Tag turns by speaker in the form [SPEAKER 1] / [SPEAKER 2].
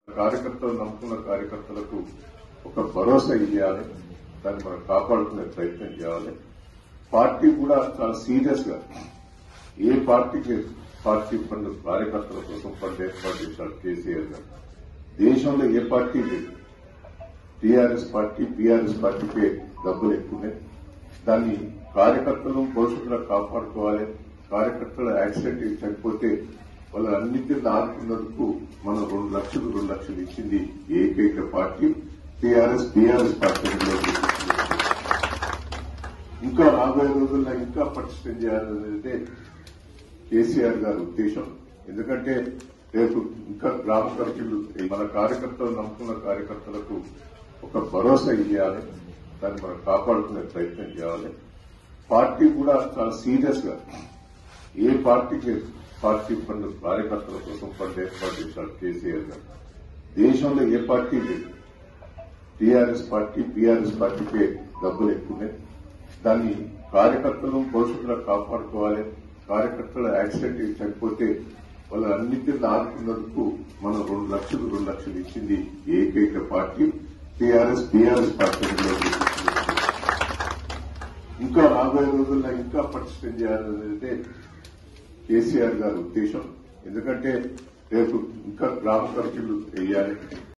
[SPEAKER 1] కార్యకర్తలు నమ్ముకున్న కార్యకర్తలకు ఒక భరోసా ఇవ్వాలి, దాన్ని మనం కాపాడుకునే ప్రయత్నం చేయాలి. పార్టీ కూడా చాలా సీరియస్ గా ఏ పార్టీకి పార్టీ ఫండ్ కార్యకర్తల కోసం ఫండ్ ఏర్పాటు చేశారు కేసీఆర్ గారు. దేశంలో ఏ పార్టీ లేదు. టీఆర్ఎస్ పార్టీ బీఆర్ఎస్ పార్టీకే డబ్బులు ఎక్కువనే. దాన్ని కార్యకర్తలు భవిష్యత్తులో కాపాడుకోవాలి. కార్యకర్తలు యాక్సిడెంట్ చనిపోతే వాళ్ళన్నింటిని ఆదుకున్నందుకు మనం 2 లక్షలు ఇచ్చింది ఏకైక పార్టీ టీఆర్ఎస్ బీఆర్ఎస్ పార్టీ. ఇంకా రాబోయే రోజుల్లో ఇంకా పటిష్టం చేయాలనేదే కేసీఆర్ గారి ఉద్దేశం. ఎందుకంటే రేపు ఇంకా గ్రామ కమిటీలు మన కార్యకర్తలు నమ్ముకున్న కార్యకర్తలకు ఒక భరోసా ఇవ్వాలి, దాన్ని మనం కాపాడుకునే ప్రయత్నం చేయాలి. పార్టీ కూడా చాలా సీరియస్ గా ఏ పార్టీకి పార్టీ ఫండ్ కార్యకర్తల కోసం ఫండ్ ఏర్పాటు చేశారు కేసీఆర్ గారు. దేశంలో ఏ పార్టీ లేదు. టీఆర్ఎస్ పార్టీ బీఆర్ఎస్ పార్టీకే డబ్బులు ఎక్కువనే. దాన్ని కార్యకర్తలు భవిష్యత్తులో కాపాడుకోవాలి. కార్యకర్తలు యాక్సిడెంట్ చనిపోతే వాళ్ళన్నింటిని ఆదుకున్నందుకు మనం 2 లక్షలు ఇచ్చింది ఏకైక పార్టీ టీఆర్ఎస్ బీఆర్ఎస్ పార్టీ. ఇంకా రాబోయే రోజుల్లో ఇంకా పటిష్టం చేయాలనేదే కేసీఆర్ గారి ఉద్దేశం. ఎందుకంటే రేపు ఇంకా గ్రామ కమిటీలు వేయాలి.